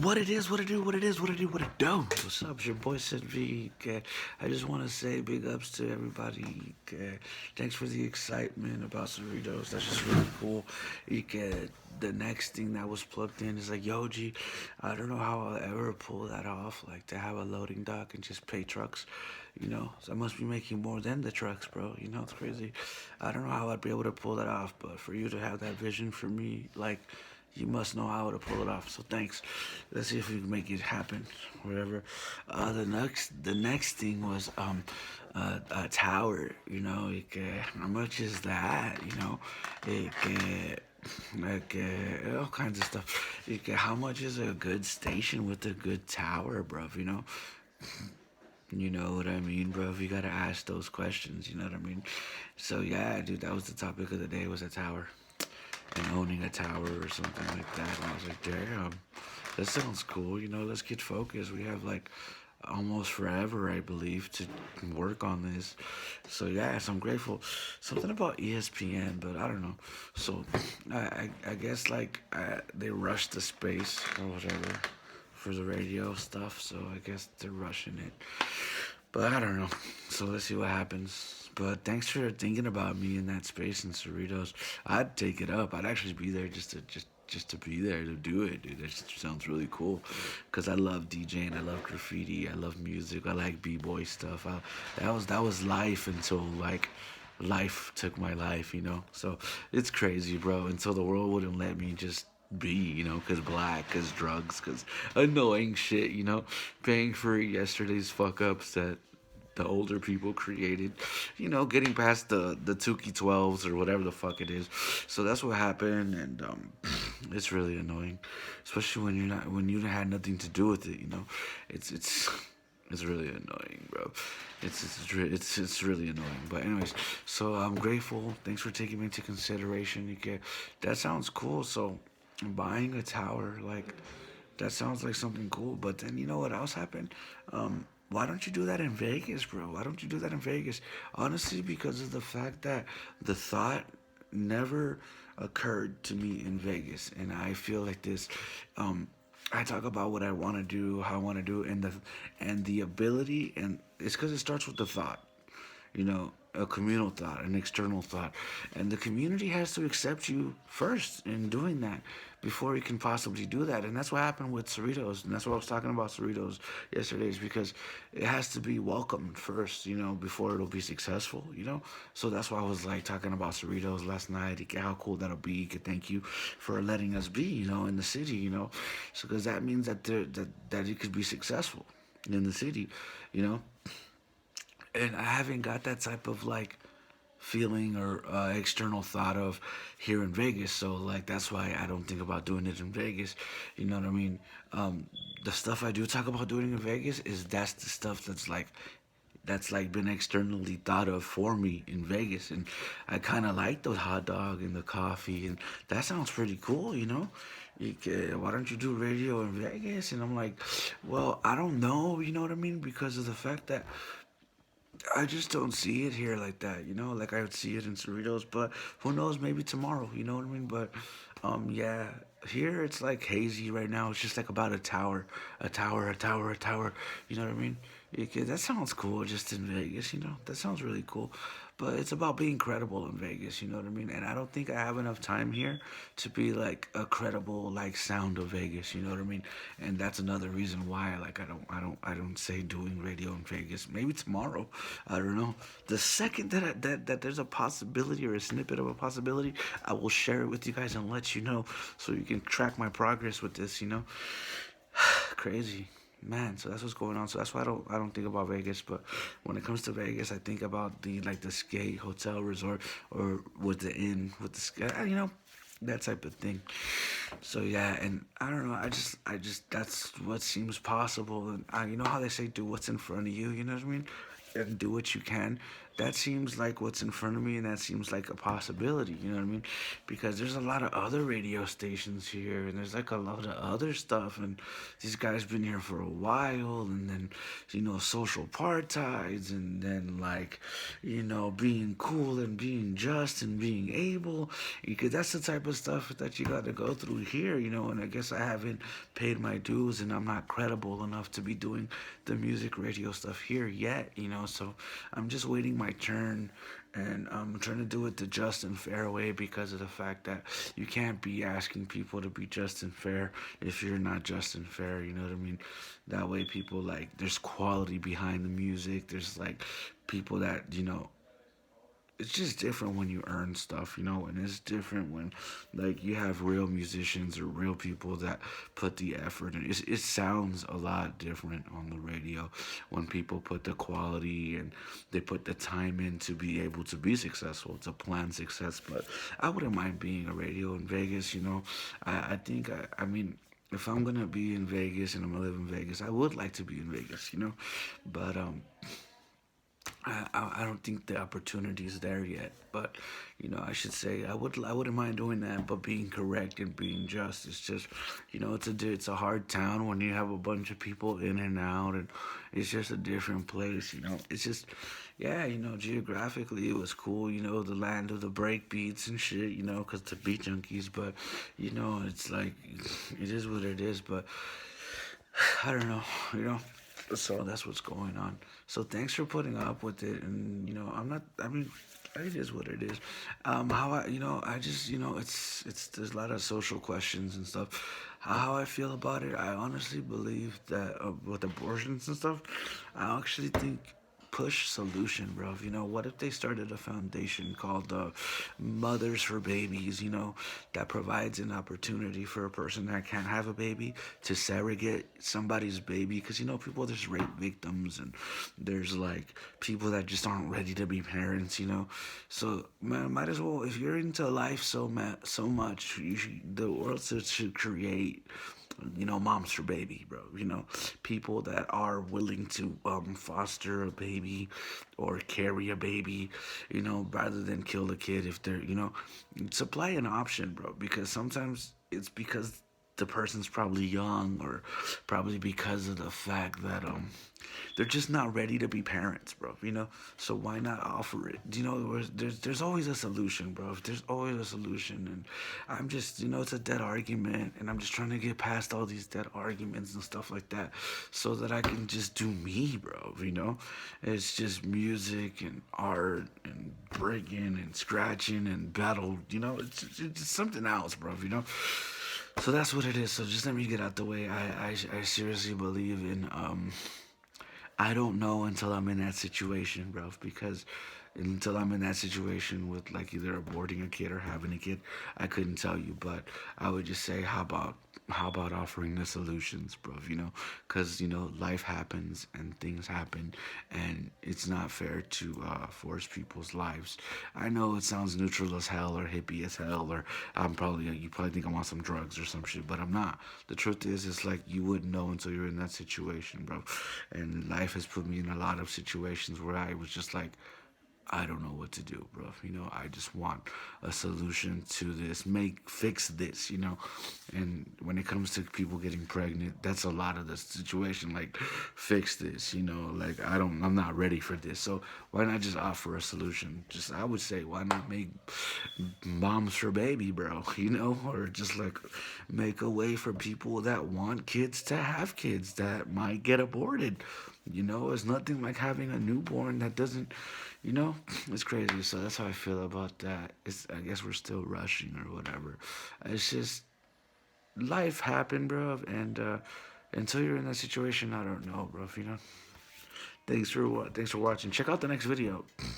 What it is, what it do, what it is, what it do, what it do. What's up? It's your boy Sid V. I just want to say big ups to everybody. Thanks for the excitement about Cerritos. That's just really cool. The next thing that was plugged in is like, yo, G, I don't know how I'll ever pull that off. Like to have a loading dock and just pay trucks, So I must be making more than the trucks, bro. It's crazy. I don't know how I'd be able to pull that off, but for you to have that vision for me, like, you must know how to pull it off. So thanks. Let's see if we can make it happen. Whatever. The next thing was a tower. How much is that? All kinds of stuff. How much is a good station with a good tower, bruv? You know what I mean, bro? You gotta ask those questions. You know what I mean? So yeah, dude, that was the topic of the day. Was a tower and owning a tower or something like that. And I was like, damn, that sounds cool. Let's get focused. We have like almost forever, I believe, to work on this. So yeah, so I'm grateful. Something about ESPN, but I don't know. So I guess like they rushed the space or whatever for the radio stuff. So I guess they're rushing it. But I don't know. So let's see what happens. But thanks for thinking about me in that space in Cerritos. I'd take it up. I'd actually be there just to be there to do it, dude. That just sounds really cool. Cause I love DJing, I love graffiti, I love music, I like b-boy stuff. That was life until like life took my life. So it's crazy, bro. Until the world wouldn't let me just be, cause black, cause drugs, cause annoying shit. Paying for yesterday's fuck ups that the older people created, getting past the Tukey 12s or whatever the fuck it is. So that's what happened, and it's really annoying, especially when you had nothing to do with it. It's it's really annoying, bro. It's really annoying. But anyways, so I'm grateful. Thanks for taking me into consideration. That sounds cool. So buying a tower, like that sounds like something cool. But then you know what else happened? Why don't you do that in Vegas, bro? Why don't you do that in Vegas? Honestly, because of the fact that the thought never occurred to me in Vegas, and I feel like this. I talk about what I want to do, how I want to do, and the ability, and it's because it starts with the thought. A communal thought, an external thought. And the community has to accept you first in doing that before you can possibly do that. And that's what happened with Cerritos. And that's what I was talking about Cerritos yesterday, is because it has to be welcomed first, before it'll be successful. So that's why I was like talking about Cerritos last night. How cool that'll be. Thank you for letting us be, in the city. So because that means that it could be successful in the city. And I haven't got that type of like feeling or external thought of here in Vegas. So like that's why I don't think about doing it in Vegas. You know what I mean? The stuff I do talk about doing in Vegas is that's the stuff that's like been externally thought of for me in Vegas, and I kind of like the hot dog and the coffee, and that sounds pretty cool. Why don't you do radio in Vegas? And I'm like, well, I don't know, you know what I mean? Because of the fact that I just don't see it here like that. Like I would see it in Cerritos, but who knows? Maybe tomorrow. You know what I mean? But, yeah, here it's like hazy right now. It's just like about a tower, a tower, a tower, a tower. You know what I mean? That sounds cool, just in Vegas. That sounds really cool. But it's about being credible in Vegas. You know what I mean? And I don't think I have enough time here to be like a credible like sound of Vegas. You know what I mean? And that's another reason why like I don't say doing radio in Vegas. Maybe tomorrow. I don't know. The second that there's a possibility or a snippet of a possibility, I will share it with you guys and let you know so you can track my progress with this. Crazy. Man, so that's what's going on. So that's why I don't think about Vegas. But when it comes to Vegas, I think about the skate hotel resort or with the inn with the that type of thing. So yeah, and I don't know. I just that's what seems possible. And you know how they say, do what's in front of you. You know what I mean? and do what you can. That seems like what's in front of me, and that seems like a possibility. You know what I mean? Because there's a lot of other radio stations here, and there's like a lot of other stuff, and these guys been here for a while, and then social partides, and then like being cool and being just and being able, because that's the type of stuff that you got to go through here. And I guess I haven't paid my dues, and I'm not credible enough to be doing the music radio stuff here yet. So I'm just waiting my turn, and I'm trying to do it the just and fair way, because of the fact that you can't be asking people to be just and fair if you're not just and fair. You know what I mean? That way, people, like, there's quality behind the music. There's like people that it's just different when you earn stuff, and it's different when, like, you have real musicians or real people that put the effort in. It sounds a lot different on the radio when people put the quality and they put the time in to be able to be successful, to plan success. But I wouldn't mind being a radio in Vegas. I think, I mean, if I'm gonna be in Vegas and I'm gonna live in Vegas, I would like to be in Vegas, but I don't think the opportunity is there yet. But I should say I wouldn't mind doing that, but being correct and being just. It's just it's a hard town when you have a bunch of people in and out, and it's just a different place. It's just, yeah, geographically it was cool. The land of the break beats and shit. Cause the beat junkies. But it's like, it is what it is. But I don't know. So that's what's going on. So thanks for putting up with it. And I'm not. I mean, it is what it is. How I just, there's a lot of social questions and stuff. How I feel about it, I honestly believe that with abortions and stuff, I actually think push solution, bro. What if they started a foundation called Mothers for Babies, that provides an opportunity for a person that can't have a baby to surrogate somebody's baby? Because, people, there's rape victims, and there's like people that just aren't ready to be parents. So, man, might as well, if you're into life so much, the world should create moms for baby, bro. People that are willing to foster a baby or carry a baby, rather than kill the kid if they're, supply an option, bro. Because sometimes it's because the person's probably young, or probably because of the fact that they're just not ready to be parents, bro. So why not offer it? There's always a solution, bro. There's always a solution, and I'm just, it's a dead argument, and I'm just trying to get past all these dead arguments and stuff like that, so that I can just do me, bro. It's just music and art and breaking and scratching and battle. It's something else, bro. So that's what it is. So just let me get out the way. I seriously believe in I don't know until I'm in that situation, bro. Because until I'm in that situation with, like, either aborting a kid or having a kid, I couldn't tell you. But I would just say, how about offering the solutions, bro? Because life happens and things happen, and it's not fair to force people's lives. I know it sounds neutral as hell or hippie as hell, or you probably think I'm on some drugs or some shit, but I'm not. The truth is, it's like you wouldn't know until you're in that situation, bro. And life has put me in a lot of situations where I was just like, I don't know what to do, bro. I just want a solution to this. Fix this, And when it comes to people getting pregnant, that's a lot of the situation. Like, fix this, Like, I'm not ready for this. So why not just offer a solution? I would say, why not make moms for baby, bro? Or just like make a way for people that want kids to have kids that might get aborted. It's nothing like having a newborn that doesn't, it's crazy. So that's how I feel about that. I guess we're still rushing or whatever. It's just life happened, bro. And until you're in that situation, I don't know, bro. Thanks for watching. Check out the next video.